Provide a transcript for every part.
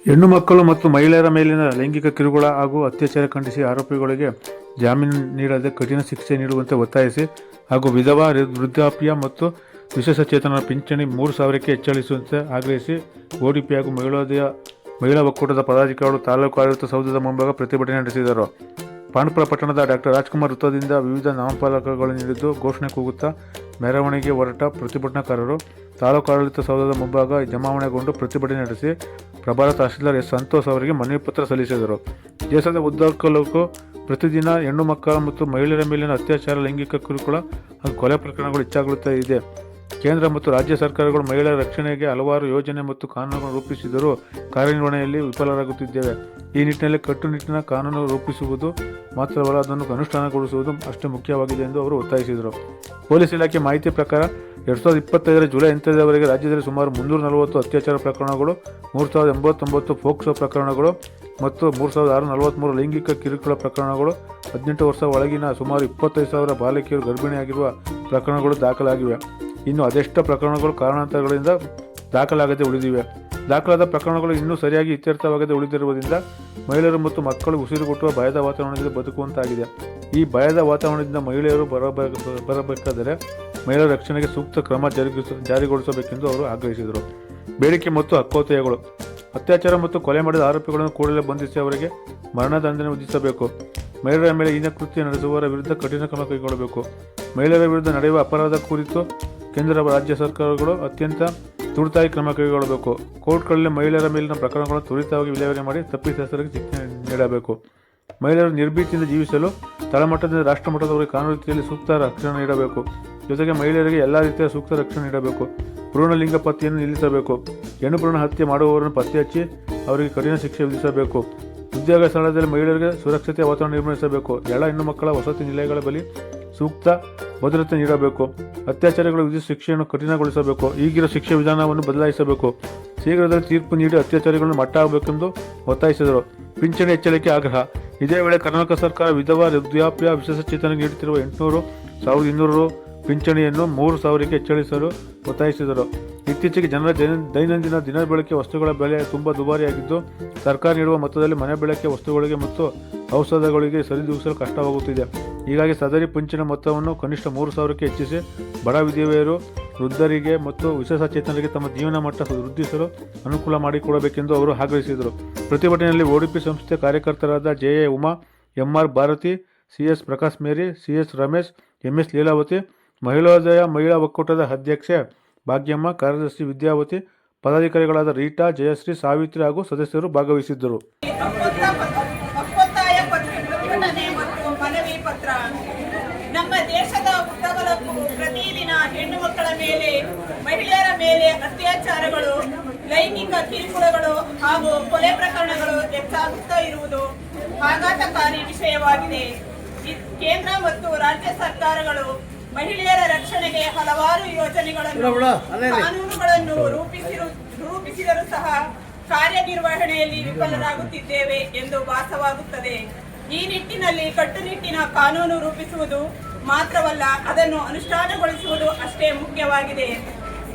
ಹೆಣ್ಣು ಮಕ್ಕಳು ಮತ್ತು ಮಹಿಳೆಯರ ಮೇಲಿನ ಲೈಂಗಿಕ ಕಿರುಕುಳ ಹಾಗೂ ಅತ್ಯಾಚಾರ ಖಂಡಿಸಿ ಆರೋಪಿಗಳಿಗೆ ಜಾಮೀನು ನೀಡದೆ ಕಠಿಣ ಶಿಕ್ಷೆ ನೀಡುವಂತೆ ಒತ್ತಾಯಿಸಿ ಹಾಗೂ ವಿಧವಾ ವೃದ್ಧಾಪ್ಯ ಮತ್ತು ವಿಶೇಷಚೇತನರ ಪಿಂಚಣಿ 3,000ಕ್ಕೆ ಹೆಚ್ಚಳಿಸುವಂತೆ ಆಗ್ರಹಿಸಿ ಓಡಿಪಿ ಹಾಗೂ ಮಹಿಳಾ ಒಕ್ಕೂಟದ ಪದಾಧಿಕಾರಿಗಳು ತಾಲೂಕು ಆಡಳಿತ ಸೌಧದ ಮುಂಭಾಗ ಪ್ರತಿಭಟನೆ ನಡೆಸಿದರು. ಪಾಂಡುಪುರ ಪಟ್ಟಣದ ಡಾಕ್ಟರ್ ರಾಜ್ಕುಮಾರ್ ವೃತ್ತದಿಂದ ವಿವಿಧ ನಾಮಫಲಕಗಳು ನೀಡಿದ್ದು ಘೋಷಣೆ ಕೂಗುತ್ತಾ ಮೆರವಣಿಗೆ ಹೊರಟ ಪ್ರತಿಭಟನಾಕಾರರು ತಾಲೂಕು ಆಡಳಿತ ಸೌಧದ ಮುಂಭಾಗ ಜಮಾವಣೆಗೊಂಡು ಪ್ರತಿಭಟನೆ ನಡೆಸಿ ಪ್ರಭಾರ ತಹಶೀಲ್ದಾರ್ ಎಸ್ ಸಂತೋಷ್ ಅವರಿಗೆ ಮನವಿ ಪತ್ರ ಸಲ್ಲಿಸಿದರು. ದೇಶದ ಉದ್ದಗಲಕ್ಕೂ ಪ್ರತಿದಿನ ಹೆಣ್ಣು ಮಕ್ಕಳ ಮತ್ತು ಮಹಿಳೆಯರ ಮೇಲಿನ ಅತ್ಯಾಚಾರ, ಲೈಂಗಿಕ ಕಿರುಕುಳ ಹಾಗೂ ಕೊಲೆ ಪ್ರಕರಣಗಳು ಹೆಚ್ಚಾಗುತ್ತಾ ಇದೆ. ಕೇಂದ್ರ ಮತ್ತು ರಾಜ್ಯ ಸರ್ಕಾರಗಳು ಮಹಿಳೆಯರ ರಕ್ಷಣೆಗೆ ಹಲವಾರು ಯೋಜನೆ ಮತ್ತು ಕಾನೂನುಗಳನ್ನು ರೂಪಿಸಿದರೂ ಕಾರ್ಯನಿರ್ವಹಣೆಯಲ್ಲಿ ವಿಫಲರಾಗುತ್ತಿದ್ದೇವೆ. ಈ ನಿಟ್ಟಿನಲ್ಲಿ ಕಟ್ಟುನಿಟ್ಟಿನ ಕಾನೂನು ರೂಪಿಸುವುದು ಮಾತ್ರವಲ್ಲ, ಅದನ್ನು ಅನುಷ್ಠಾನಗೊಳಿಸುವುದು ಅಷ್ಟೇ ಮುಖ್ಯವಾಗಿದೆ ಎಂದು ಅವರು ಒತ್ತಾಯಿಸಿದರು. ಪೊಲೀಸ್ ಇಲಾಖೆ ಮಾಹಿತಿ ಪ್ರಕಾರ 2025 ಜುಲೈ 8ರವರೆಗೆ ರಾಜ್ಯದಲ್ಲಿ ಸುಮಾರು 340 ಅತ್ಯಾಚಾರ ಪ್ರಕರಣಗಳು, 3,089 ಫೋಕ್ಸೋ ಪ್ರಕರಣಗಳು ಮತ್ತು 3,643 ಲೈಂಗಿಕ ಕಿರುಕುಳ ಪ್ರಕರಣಗಳು, 18 ವರ್ಷ ಒಳಗಿನ ಸುಮಾರು 25,000 ಬಾಲಕಿಯರು ಗರ್ಭಿಣಿಯಾಗಿರುವ ಪ್ರಕರಣಗಳು ದಾಖಲಾಗಿವೆ. ಇನ್ನು ಅದೆಷ್ಟೋ ಪ್ರಕರಣಗಳು ಕಾರಣಾಂತರಗಳಿಂದ ದಾಖಲಾಗದೆ ಉಳಿದಿವೆ. ದಾಖಲಾದ ಪ್ರಕರಣಗಳು ಇನ್ನೂ ಸರಿಯಾಗಿ ಇತ್ಯರ್ಥವಾಗದೆ ಉಳಿದಿರುವುದರಿಂದ ಮಹಿಳೆಯರು ಮತ್ತು ಮಕ್ಕಳು ಉಸಿರುಗಟ್ಟುವ ಭಯದ ವಾತಾವರಣದಿಂದ ಬದುಕುವಂತಾಗಿದೆ. ಈ ಭಯದ ವಾತಾವರಣದಿಂದ ಮಹಿಳೆಯರು ಬರಬೇಕಾದರೆ ಮಹಿಳೆಯರ ರಕ್ಷಣೆಗೆ ಸೂಕ್ತ ಕ್ರಮ ಜಾರಿಗೊಳಿಸಬೇಕೆಂದು ಅವರು ಆಗ್ರಹಿಸಿದರು. ಬೇಡಿಕೆ ಮತ್ತು ಹಕ್ಕೊತ್ತಾಯಗಳು: ಅತ್ಯಾಚಾರ ಮತ್ತು ಕೊಲೆ ಮಾಡಿದ ಆರೋಪಿಗಳನ್ನು ಕೂಡಲೇ ಬಂಧಿಸಿ ಅವರಿಗೆ ಮರಣದಂಡನೆ ವಿಧಿಸಬೇಕು. ಮಹಿಳೆಯರ ಮೇಲೆ ಹೀನ ಕೃತ್ಯ ನಡೆಸುವವರ ವಿರುದ್ಧ ಕಠಿಣ ಕ್ರಮ ಕೈಗೊಳ್ಳಬೇಕು. ಮಹಿಳೆಯರ ವಿರುದ್ಧ ನಡೆಯುವ ಅಪರಾಧ ಕುರಿತು ಕೇಂದ್ರ ರಾಜ್ಯ ಸರ್ಕಾರಗಳು ಅತ್ಯಂತ ತುರ್ತಾಗಿ ಕ್ರಮ ಕೈಗೊಳ್ಳಬೇಕು. ಕೋರ್ಟ್ಗಳಲ್ಲಿ ಮಹಿಳೆಯರ ಮೇಲಿನ ಪ್ರಕರಣಗಳನ್ನು ತ್ವರಿತವಾಗಿ ವಿಲೇವಾರಿ ಮಾಡಿ ತಪ್ಪಿತಸ್ಥರಿಗೆ ಶಿಕ್ಷೆ ನೀಡಬೇಕು. ಮಹಿಳೆಯರು ನಿರ್ಭೀತಿಯಿಂದ ಜೀವಿಸಲು ತಳಮಟ್ಟದಿಂದ ರಾಷ್ಟ್ರಮಟ್ಟದವರೆಗೆ ಕಾನೂನು ರೀತಿಯಲ್ಲಿ ಸೂಕ್ತ ರಕ್ಷಣೆ ನೀಡಬೇಕು. ಜೊತೆಗೆ ಮಹಿಳೆಯರಿಗೆ ಎಲ್ಲ ರೀತಿಯ ಸೂಕ್ತ ರಕ್ಷಣೆ ನೀಡಬೇಕು. ಭ್ರೂಣಲಿಂಗ ಪತ್ತೆಯನ್ನು ನಿಲ್ಲಿಸಬೇಕು. ಹೆಣ್ಣು ಭ್ರೂಣ ಹತ್ಯೆ ಮಾಡುವವರನ್ನು ಪತ್ತೆ ಹಚ್ಚಿ ಅವರಿಗೆ ಕಠಿಣ ಶಿಕ್ಷೆ ವಿಧಿಸಬೇಕು. ಉದ್ಯೋಗ ಸ್ಥಳದಲ್ಲಿ ಮಹಿಳೆಯರಿಗೆ ಸುರಕ್ಷತೆಯ ವಾತಾವರಣ ನಿರ್ಮಿಸಬೇಕು. ಎಲ್ಲ ಹೆಣ್ಣು ಮಕ್ಕಳ ವಸತಿ ನಿಲಯಗಳ ಬಳಿ ಸೂಕ್ತ ಭದ್ರತೆ ನೀಡಬೇಕು. ಅತ್ಯಾಚಾರಿಗಳು ವಿಧಿಸಿದ ಶಿಕ್ಷೆಯನ್ನು ಕಠಿಣಗೊಳಿಸಬೇಕು. ಈಗಿರುವ ಶಿಕ್ಷೆ ವಿಧಾನವನ್ನು ಬದಲಾಯಿಸಬೇಕು. ಶೀಘ್ರದಲ್ಲಿ ತೀರ್ಪು ನೀಡಿ ಅತ್ಯಾಚಾರಿಗಳನ್ನು ಮಟ್ಟ ಆಗಬೇಕೆಂದು ಒತ್ತಾಯಿಸಿದರು. ಪಿಂಚಣಿ ಹೆಚ್ಚಳಕ್ಕೆ ಆಗ್ರಹ: ಇದೇ ವೇಳೆ ಕರ್ನಾಟಕ ಸರ್ಕಾರ ವಿಧವಾ ವೃದ್ಧಾಪ್ಯ ವಿಶೇಷಚೇತನರಿಗೆ ನೀಡುತ್ತಿರುವ 800, 1,200 ಪಿಂಚಣಿಯನ್ನು 3,000ಕ್ಕೆ ಹೆಚ್ಚಳಿಸಲು ಒತ್ತಾಯಿಸಿದರು. ಇತ್ತೀಚೆಗೆ ಜನರ ದೈನಂದಿನ ದಿನಬಳಕೆ ವಸ್ತುಗಳ ಬೆಲೆ ತುಂಬ ದುಬಾರಿಯಾಗಿದ್ದು, ಸರ್ಕಾರ ನೀಡುವ ಮೊತ್ತದಲ್ಲಿ ಮನೆ ಬಳಕೆ ವಸ್ತುಗಳಿಗೆ ಮತ್ತು ಔಷಧಗಳಿಗೆ ಸರಿದೂಗಿಸಲು ಕಷ್ಟವಾಗುತ್ತಿದೆ. ಹೀಗಾಗಿ ಸದರಿ ಪಿಂಚಣಿ ಮೊತ್ತವನ್ನು ಕನಿಷ್ಠ 3,000ಕ್ಕೆ ಹೆಚ್ಚಿಸಿ ಬಡ ವಿಧವೆಯರು, ವೃದ್ಧರಿಗೆ ಮತ್ತು ವಿಶೇಷಚೇತನರಿಗೆ ತಮ್ಮ ಜೀವನ ಮಟ್ಟ ವೃದ್ಧಿಸಲು ಅನುಕೂಲ ಮಾಡಿಕೊಡಬೇಕೆಂದು ಅವರು ಆಗ್ರಹಿಸಿದರು. ಪ್ರತಿಭಟನೆಯಲ್ಲಿ ಓಡಿಪಿ ಸಂಸ್ಥೆ ಕಾರ್ಯಕರ್ತರಾದ ಜೆ.ಎ. ಉಮಾ, ಎಂ.ಆರ್. ಭಾರತಿ, ಸಿ.ಎಸ್. ಪ್ರಕಾಶ್ ಮೇರಿ, ಸಿ.ಎಸ್. ರಮೇಶ್, ಎಂ.ಎಸ್. ಲೀಲಾವತಿ, ಮಹಿಳಾ ಒಕ್ಕೂಟದ ಅಧ್ಯಕ್ಷೆ ಭಾಗ್ಯಮ್ಮ, ಕಾರ್ಯದರ್ಶಿ ವಿದ್ಯಾವತಿ, ಪದಾಧಿಕಾರಿಗಳಾದ ರೀಟಾ, ಜಯಶ್ರೀ, ಸಾವಿತ್ರಿ ಹಾಗೂ ಸದಸ್ಯರು ಭಾಗವಹಿಸಿದ್ದರು. ನಮ್ಮ ದೇಶದ ಉದ್ದಗಲಕ್ಕೂ ಪ್ರತಿದಿನ ಹೆಣ್ಣು ಮಕ್ಕಳ ಮೇಲೆ, ಮಹಿಳೆಯರ ಮೇಲೆ ಅತ್ಯಾಚಾರಗಳು, ಲೈಂಗಿಕ ಕಿರುಕುಳಗಳು ಹಾಗೂ ಕೊಲೆ ಪ್ರಕರಣಗಳು ಹೆಚ್ಚಾಗುತ್ತಾ ಇರುವುದು ಆಘಾತಕಾರಿ ವಿಷಯವಾಗಿದೆ. ಕೇಂದ್ರ ಮತ್ತು ರಾಜ್ಯ ಸರ್ಕಾರಗಳು ಮಹಿಳೆಯರ ರಕ್ಷಣೆಗೆ ಹಲವಾರು ಯೋಜನೆಗಳನ್ನು, ಕಾನೂನುಗಳನ್ನು ರೂಪಿಸಿದರೂ ಸಹ ಕಾರ್ಯನಿರ್ವಹಣೆಯಲ್ಲಿ ವಿಫಲರಾಗುತ್ತಿದ್ದೇವೆ ಎಂದು ಭಾಸವಾಗುತ್ತದೆ. ಈ ನಿಟ್ಟಿನಲ್ಲಿ ಕಟ್ಟುನಿಟ್ಟಿನ ಕಾನೂನು ರೂಪಿಸುವುದು ಮಾತ್ರವಲ್ಲ, ಅದನ್ನು ಅನುಷ್ಠಾನಗೊಳಿಸುವುದು ಅಷ್ಟೇ ಮುಖ್ಯವಾಗಿದೆ.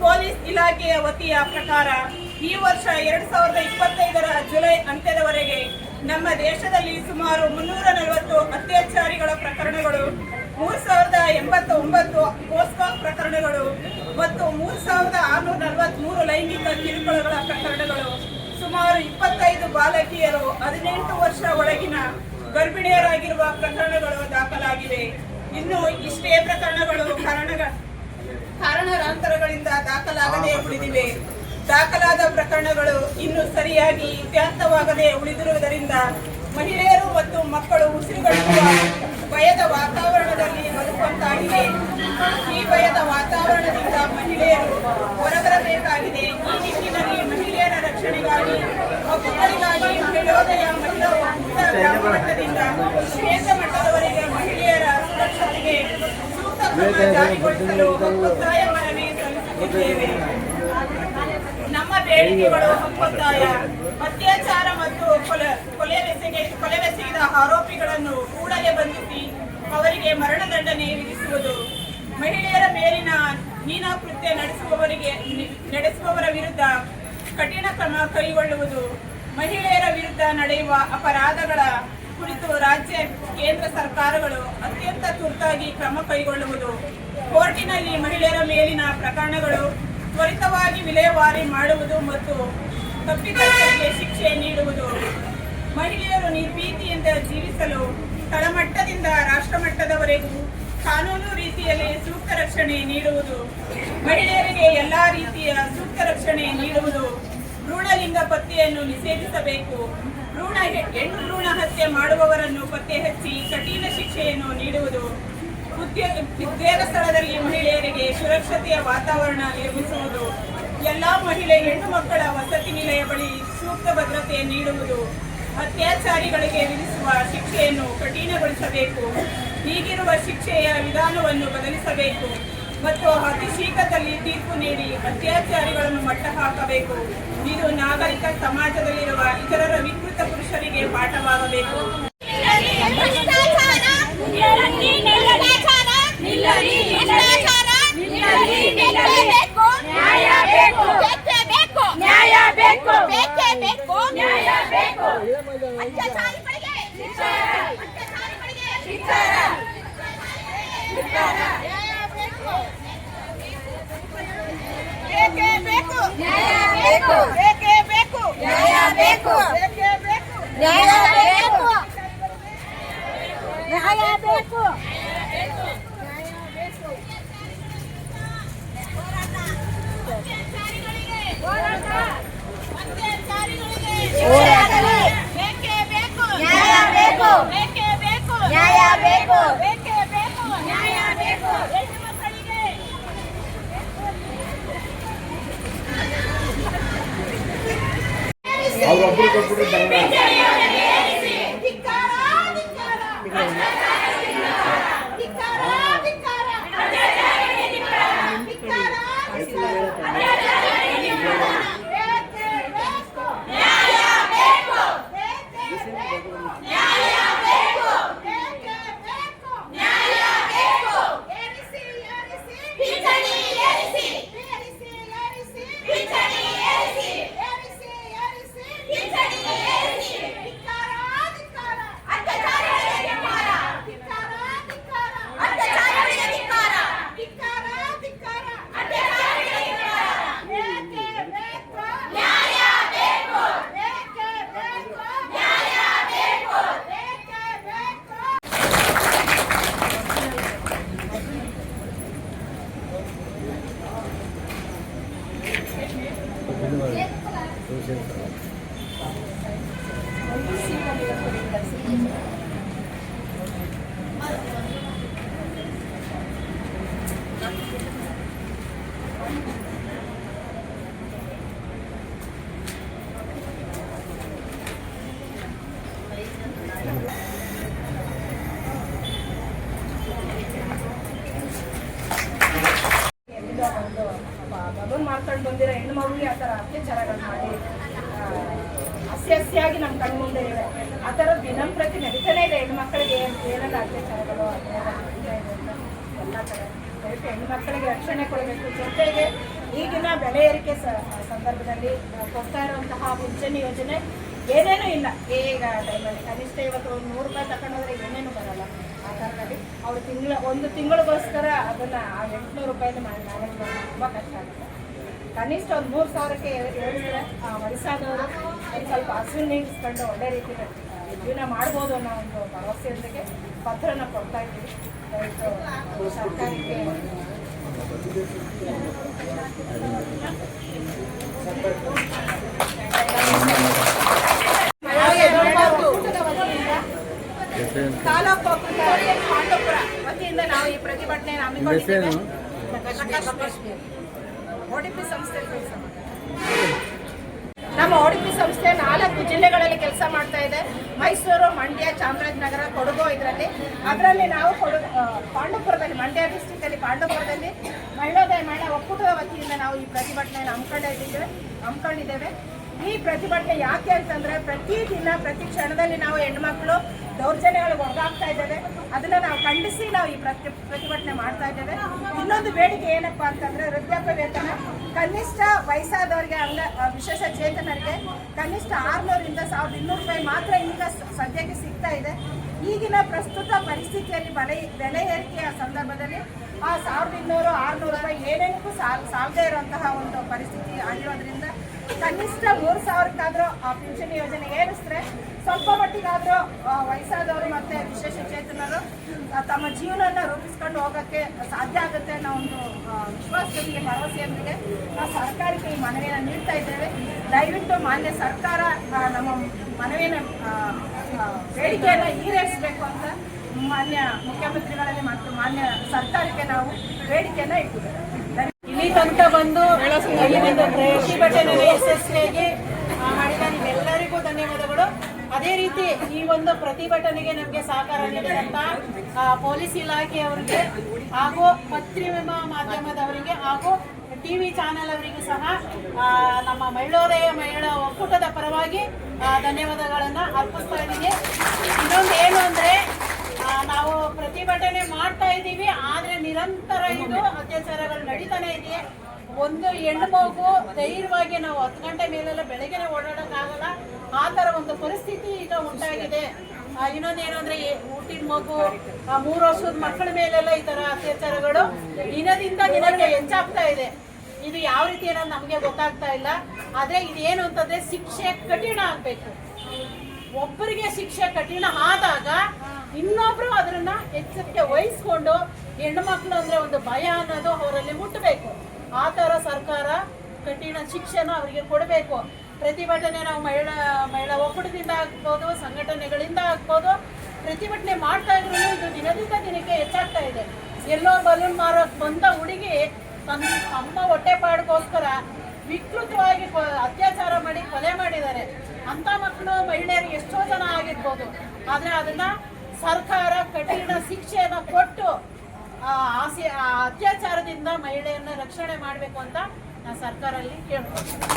ಪೊಲೀಸ್ ಇಲಾಖೆಯ ವತಿಯ ಪ್ರಕಾರ ಈ ವರ್ಷ 2025 ಜುಲೈ ಅಂತ್ಯದವರೆಗೆ ನಮ್ಮ ದೇಶದಲ್ಲಿ ಸುಮಾರು 340 ಅತ್ಯಾಚಾರಿಗಳ ಪ್ರಕರಣಗಳು, 3,089 ಪೋಸ್ಕೋ ಪ್ರಕರಣಗಳು ಮತ್ತು 3,643 ಲೈಂಗಿಕ ಕಿರುಕುಳಗಳ ಪ್ರಕರಣಗಳು, ಸುಮಾರು 25 ಬಾಲಕಿಯರು 18 ವರ್ಷ ಒಳಗಿನ ಗರ್ಭಿಣಿಯರಾಗಿರುವ ಪ್ರಕರಣಗಳು ದಾಖಲಾಗಿವೆ. ಇನ್ನು ಇಷ್ಟೇ ಪ್ರಕರಣಗಳು ಕಾರಣಾಂತರಗಳಿಂದ ದಾಖಲಾಗದೆ ಉಳಿದಿವೆ. ದಾಖಲಾದ ಪ್ರಕರಣಗಳು ಇನ್ನೂ ಸರಿಯಾಗಿ ಇತ್ಯರ್ಥವಾಗದೆ ಉಳಿದಿರುವುದರಿಂದ ಮಹಿಳೆಯರು ಮತ್ತು ಮಕ್ಕಳು ಉಸಿರುಗಟ್ಟುವ ಭಯದ ವಾತಾವರಣದಲ್ಲಿ ಬದುಕುವಂತಾಗಿದೆ. ಈ ಭಯದ ವಾತಾವರಣದಿಂದ ಮಹಿಳೆಯರು ಹೊರಬರಬೇಕಾಗಿದೆ. ಈ ನಿಟ್ಟಿನಲ್ಲಿ ಮಹಿಳೆಯರ ರಕ್ಷಣೆಗಾಗಿ, ಮಕ್ಕಳಿಗಾಗಿ ಮಹಿಳೋದಯ ಮಹಿಳಾ ಒಕ್ಕೂಟ ಗ್ರಾಮ ಮಟ್ಟದಿಂದ ಕೇಂದ್ರ ಮಟ್ಟದವರೆಗೆ ಮಹಿಳೆಯರ ಸುರಕ್ಷತೆಗೆ ಸೂಕ್ತ ಕ್ರಮ ಜಾರಿಗೊಳಿಸಲು ಒತ್ತಾಯ ಮನವಿ ಸಲ್ಲಿಸುತ್ತಿದ್ದೇವೆ. ನಮ್ಮ ಬೇಡಿಕೆಗಳು: ಹಕ್ಕೊತ್ತಾಯ, ಅತ್ಯಾಚಾರ ಮತ್ತು ಕೊಲೆವೆಸಗಿದ ಆರೋಪಿಗಳನ್ನು ಕೂಡಲೇ ಬಂಧಿಸಿ ಅವರಿಗೆ ಮರಣದಂಡನೆ ವಿಧಿಸುವುದು, ಮಹಿಳೆಯರ ಮೇಲಿನ ಹೀನ ಕೃತ್ಯ ನಡೆಸುವವರ ವಿರುದ್ಧ ಕಠಿಣ ಕ್ರಮ ಕೈಗೊಳ್ಳುವುದು, ಮಹಿಳೆಯರ ವಿರುದ್ಧ ನಡೆಯುವ ಅಪರಾಧಗಳ ಕುರಿತು ರಾಜ್ಯ ಕೇಂದ್ರ ಸರ್ಕಾರಗಳು ಅತ್ಯಂತ ತುರ್ತಾಗಿ ಕ್ರಮ ಕೈಗೊಳ್ಳುವುದು, ಕೋರ್ಟಿನಲ್ಲಿ ಮಹಿಳೆಯರ ಮೇಲಿನ ಪ್ರಕರಣಗಳು ತ್ವರಿತವಾಗಿ ವಿಲೇವಾರಿ ಮಾಡುವುದು ಮತ್ತು ತಪ್ಪಿತಸ್ಥರಿಗೆ ಶಿಕ್ಷೆ ನೀಡುವುದು, ಮಹಿಳೆಯರು ನಿರ್ಭೀತಿಯಿಂದ ಜೀವಿಸಲು ತಳಮಟ್ಟದಿಂದ ರಾಷ್ಟ್ರಮಟ್ಟದವರೆಗೂ ಕಾನೂನು ರೀತಿಯಲ್ಲಿ ಸೂಕ್ತ ರಕ್ಷಣೆ ನೀಡುವುದು, ಮಹಿಳೆಯರಿಗೆ ಎಲ್ಲಾ ರೀತಿಯ ಸೂಕ್ತ ರಕ್ಷಣೆ ನೀಡುವುದು, ಭ್ರೂಣಲಿಂಗ ಪತ್ತೆಯನ್ನು ನಿಷೇಧಿಸಬೇಕು, ಹೆಣ್ಣು ಭ್ರೂಣ ಹತ್ಯೆ ಮಾಡುವವರನ್ನು ಪತ್ತೆ ಹಚ್ಚಿ ಕಠಿಣ ಶಿಕ್ಷೆಯನ್ನು ನೀಡುವುದು, ಉದ್ಯೋಗ ಸ್ಥಳದಲ್ಲಿ ಮಹಿಳೆಯರಿಗೆ ಸುರಕ್ಷತೆಯ ವಾತಾವರಣ ನಿರ್ಮಿಸುವುದು, ಎಲ್ಲಾ ಹೆಣ್ಣು ಮಕ್ಕಳ ವಸತಿ ನಿಲಯ ಬಳಿ ಸೂಕ್ತ ಭದ್ರತೆ ನೀಡುವುದು, ಅತ್ಯಾಚಾರಿಗಳಿಗೆ ವಿಧಿಸುವ ಶಿಕ್ಷೆಯನ್ನು ಕಠಿಣಗೊಳಿಸಬೇಕು, ಈಗಿರುವ ಶಿಕ್ಷೆಯ ವಿಧಾನವನ್ನು ಬದಲಿಸಬೇಕು ಮತ್ತು ಅತಿ ಶೀಘ್ರದಲ್ಲಿ ತೀರ್ಪು ನೀಡಿ ಅತ್ಯಾಚಾರಿಗಳನ್ನು ಮಟ್ಟ ಹಾಕಬೇಕು. ಇದು ನಾಗರಿಕ ಸಮಾಜದಲ್ಲಿರುವ ಇತರರ ವಿಕೃತ ಪುರುಷರಿಗೆ ಪಾಠವಾಗಬೇಕು. ಮಾಡ್ಕೊಂಡು ಬಂದಿರೋ ಹೆಣ್ಣು ಮಗುವಿಗೆ ಆ ಥರ ಅತ್ಯಾಚಾರಗಳು ಮಾಡಿ ಹಸಿಯಾಗಿ ನಮ್ಮ ಕಣ್ಣು ಮುಂದೆ ಇದೆ. ಆ ಥರ ದಿನಂಪ್ರತಿ ನಡೀತಾನೆ ಇದೆ. ಹೆಣ್ಣು ಮಕ್ಕಳಿಗೆ ಏನೆಲ್ಲ ಅತ್ಯಾಚಾರಗಳು ಎಲ್ಲ ಕಡೆ ದಯವಿಟ್ಟು ಹೆಣ್ಣು ಮಕ್ಕಳಿಗೆ ರಕ್ಷಣೆ ಕೊಡಬೇಕು. ಜೊತೆಗೆ ಈಗಿನ ಬೆಲೆ ಏರಿಕೆ ಸಂದರ್ಭದಲ್ಲಿ ಕೊಡ್ತಾ ಇರುವಂತಹ ಪಿಂಚಣಿ ಯೋಜನೆ ಏನೇನೂ ಇಲ್ಲ. ಈಗ ಟೈಮಲ್ಲಿ ಕನಿಷ್ಠ ಇವತ್ತು ಒಂದು 100 ರೂಪಾಯಿ ತಗೊಂಡೋದ್ರೆ ಏನೇನು ಬರಲ್ಲ. ಆ ಥರದಲ್ಲಿ ಅವರು ಒಂದು ತಿಂಗಳಿಗೋಸ್ಕರ ಅದನ್ನು ಆ 800 ರೂಪಾಯಿನ ಮ್ಯಾನೇಜ್ ಮಾಡೋದು ತುಂಬ ಕಷ್ಟ ಆಗುತ್ತೆ. ಕನಿಷ್ಠ ಒಂದು 3,000ಕ್ಕೆ ಹೇಳಿದ್ರೆ ವಯಸ್ಸಾದವರು ಒಂದು ಸ್ವಲ್ಪ ಹಸುವಿನ ನೀಡಿಸ್ಕೊಂಡು ಒಳ್ಳೆ ರೀತಿಯಲ್ಲಿ ಜೀವನ ಮಾಡ್ಬೋದು ಅನ್ನೋ ಒಂದು ಭರವಸೆಯೊಂದಿಗೆ ಪತ್ರನ ಕೊಡ್ತಾ ಇದ್ದೀವಿ. ದಯವಿಟ್ಟು ಸರ್ಕಾರಕ್ಕೆ ತಾಲೂಕು ಪಾಂಡವಪುರ ವತಿಯಿಂದ ನಾವು ಈ ಪ್ರತಿಭಟನೆಯನ್ನು ಹಮ್ಮಿಕೊಂಡಿದ್ದೇವೆ. ODP ಸಂಸ್ಥೆ ಕೆಲಸ ನಮ್ಮ ODP ಸಂಸ್ಥೆ 4 ಜಿಲ್ಲೆಗಳಲ್ಲಿ ಕೆಲಸ ಮಾಡ್ತಾ ಇದೆ. ಮೈಸೂರು, ಮಂಡ್ಯ, ಚಾಮರಾಜನಗರ, ಕೊಡಗು ಅದರಲ್ಲಿ ನಾವು ಪಾಂಡವಪುರದಲ್ಲಿ, ಮಂಡ್ಯ ಡಿಸ್ಟ್ರಿಕ್ಟಲ್ಲಿ ಪಾಂಡವಪುರದಲ್ಲಿ ಮಹಿಳಾ ಒಕ್ಕೂಟದ ವತಿಯಿಂದ ನಾವು ಈ ಪ್ರತಿಭಟನೆಯನ್ನು ಹಮ್ಮಿಕೊಂಡಿದ್ದೇವೆ. ಈ ಪ್ರತಿಭಟನೆ ಯಾಕೆ ಅಂತಂದ್ರೆ ಪ್ರತಿದಿನ ಪ್ರತಿ ಕ್ಷಣದಲ್ಲಿ ನಾವು ಹೆಣ್ಮಕ್ಳು ದೌರ್ಜನ್ಯಗಳಿಗೆ ಒಳಗಾಗ್ತಾ ಇದ್ದೇವೆ. ಅದನ್ನ ನಾವು ಖಂಡಿಸಿ ನಾವು ಈ ಪ್ರತಿಭಟನೆ ಮಾಡ್ತಾ ಇದ್ದೇವೆ. ಇನ್ನೊಂದು ಬೇಡಿಕೆ ಏನಪ್ಪಾ ಅಂತಂದ್ರೆ ವೃದ್ಧಾಪ್ಯ ವೇತನ ಕನಿಷ್ಠ ವಯಸ್ಸಾದವರಿಗೆ ವಿಶೇಷ ಚೇತನರಿಗೆ ಕನಿಷ್ಠ 600ರಿಂದ 1200 ರೂಪಾಯಿ ಮಾತ್ರ ಈಗ ಸದ್ಯಕ್ಕೆ ಸಿಗ್ತಾ ಇದೆ. ಈಗಿನ ಪ್ರಸ್ತುತ ಪರಿಸ್ಥಿತಿಯಲ್ಲಿ ಬೆಲೆ ಏರಿಕೆಯ ಸಂದರ್ಭದಲ್ಲಿ ಆ 1200 600 ರೂಪಾಯಿ ಏನೇನಕ್ಕೂ ಸಾಲದೇ ಇರುವಂತಹ ಒಂದು ಪರಿಸ್ಥಿತಿ ಆಗಿರೋದ್ರಿಂದ ಕನಿಷ್ಠ 3000ಕ್ಕಾದ್ರೂ ಆ ಪಿಂಚಣಿ ಯೋಜನೆ ಏರಿಸಿದ್ರೆ ಸ್ವಲ್ಪ ಮಟ್ಟಿಗಾದ್ರೂ ವಯಸ್ಸಾದವರು ಮತ್ತೆ ವಿಶೇಷ ಚೇತನರು ತಮ್ಮ ಜೀವನನ ರೂಪಿಸ್ಕೊಂಡು ಹೋಗೋಕ್ಕೆ ಸಾಧ್ಯ ಆಗುತ್ತೆ ಅನ್ನೋ ಒಂದು ವಿಶ್ವಾಸದೊಂದಿಗೆ ಭರವಸೆಯೊಂದಿಗೆ ನಾವು ಸರ್ಕಾರಕ್ಕೆ ಈ ಮನವಿಯನ್ನು ನೀಡ್ತಾ ಇದ್ದೇವೆ. ದಯವಿಟ್ಟು ಮಾನ್ಯ ಸರ್ಕಾರ ನಮ್ಮ ಮನವಿಯನ್ನು ಬೇಡಿಕೆಯನ್ನು ಈಡೇರಿಸಬೇಕು ಅಂತ ಮಾನ್ಯ ಮುಖ್ಯಮಂತ್ರಿಗಳಲ್ಲಿ ಮತ್ತು ಮಾನ್ಯ ಸರ್ಕಾರಕ್ಕೆ ನಾವು ಬೇಡಿಕೆಯನ್ನು ಇಟ್ಟಿದ್ದೇವೆ. ಇಲ್ಲಿ ತನಕ ಬಂದು ಈ ಒಂದು ಪ್ರತಿಭಟನೆ ಯಶಸ್ವಿಯಾಗಿ ಮಾಡಿದ ನಿಮ್ಮೆಲ್ಲರಿಗೂ ಧನ್ಯವಾದಗಳು. ಅದೇ ರೀತಿ ಈ ಒಂದು ಪ್ರತಿಭಟನೆಗೆ ನಮಗೆ ಸಹಕಾರ ನೀಡಿದಂತ ಪೊಲೀಸ್ ಇಲಾಖೆಯವರಿಗೆ ಹಾಗೂ ಪತ್ರಿಕಾ ಮಾಧ್ಯಮದವರಿಗೆ ಹಾಗೂ ಟಿವಿ ಚಾನೆಲ್ ಅವರಿಗೂ ಸಹ ನಮ್ಮ ಮಹಿಳಾ ಒಕ್ಕೂಟದ ಪರವಾಗಿ ಧನ್ಯವಾದಗಳನ್ನು ಅರ್ಪಿಸ್ತಾ ಇದ್ದೀನಿ. ಇನ್ನೊಂದು ಏನು ಅಂದ್ರೆ ನಾವು ಪ್ರತಿಭಟನೆ ಮಾಡ್ತಾ ಇದ್ದೀವಿ, ಆದ್ರೆ ನಿರಂತರ ಇದು ಅತ್ಯಾಚಾರಗಳು ನಡೀತಾನೆ ಇದೆ. ಒಂದು ಹೆಣ್ಣು ಮಗು ಧೈರ್ಯವಾಗಿ ನಾವು 10 ಗಂಟೆ ಮೇಲೆಲ್ಲ ಬೆಳಗ್ಗೆನೆ ಓಡಾಡೋಕ್ಕಾಗಲ್ಲ, ಆ ಥರ ಒಂದು ಪರಿಸ್ಥಿತಿ ಈಗ ಉಂಟಾಗಿದೆ. ಇನ್ನೊಂದೇನು ಅಂದ್ರೆ ಹುಟ್ಟಿದ ಮಗು 3 ವರ್ಷದ ಮಕ್ಕಳ ಮೇಲೆಲ್ಲ ಈ ತರ ಅತ್ಯಾಚಾರಗಳು ದಿನದಿಂದ ದಿನಕ್ಕೆ ಹೆಚ್ಚಾಗ್ತಾ ಇದೆ. ಇದು ಯಾವ ರೀತಿ ಅನ್ನೋದು ನಮಗೆ ಗೊತ್ತಾಗ್ತಾ ಇಲ್ಲ. ಆದ್ರೆ ಇದೇನು ಅಂತಂದ್ರೆ ಶಿಕ್ಷೆ ಕಠಿಣ ಆಗ್ಬೇಕು. ಒಬ್ಬರಿಗೆ ಶಿಕ್ಷೆ ಕಠಿಣ ಆದಾಗ ಇನ್ನೊಬ್ರು ಅದನ್ನ ಎಚ್ಚರಿಕೆ ವಹಿಸ್ಕೊಂಡು ಹೆಣ್ಣು ಮಕ್ಕಳು ಅಂದ್ರೆ ಒಂದು ಭಯ ಅನ್ನೋದು ಅವರಲ್ಲಿ ಹುಟ್ಟಬೇಕು. ಆ ತರ ಸರ್ಕಾರ ಕಠಿಣ ಶಿಕ್ಷೆನ ಅವರಿಗೆ ಕೊಡಬೇಕು. ಪ್ರತಿಭಟನೆ ನಾವು ಮಹಿಳಾ ಒಕ್ಕೂಟದಿಂದ ಆಗ್ಬೋದು, ಸಂಘಟನೆಗಳಿಂದ ಆಗ್ಬೋದು, ಪ್ರತಿಭಟನೆ ಮಾಡ್ತಾ ಇದ್ರು ಇದು ದಿನದಿಂದ ದಿನಕ್ಕೆ ಹೆಚ್ಚಾಗ್ತಾ ಇದೆ. ಎಲ್ಲೋ ಬಲೂನ್ ಮಾರೋಕ್ ಬಂದ ಹುಡುಗಿ ತಮ್ಮ ಹೊಟ್ಟೆಪಾಡಿಗೋಸ್ಕರ ವಿಕೃತವಾಗಿ ಅತ್ಯಾಚಾರ ಮಾಡಿ ಕೊಲೆ ಮಾಡಿದ್ದಾರೆ. ಅಂತ ಮಕ್ಕಳು ಮಹಿಳೆಯರು ಎಷ್ಟೋ ಜನ ಆಗಿರ್ಬೋದು. ಆದ್ರೆ ಅದನ್ನ ಸರ್ಕಾರ ಕಠಿಣ ಶಿಕ್ಷೆಯನ್ನು ಕೊಟ್ಟು ಅತ್ಯಾಚಾರದಿಂದ ಮಹಿಳೆಯನ್ನ ರಕ್ಷಣೆ ಮಾಡಬೇಕು ಅಂತ ನಾನು ಸರ್ಕಾರಲ್ಲಿ ಕೇಳ್ತೀನಿ.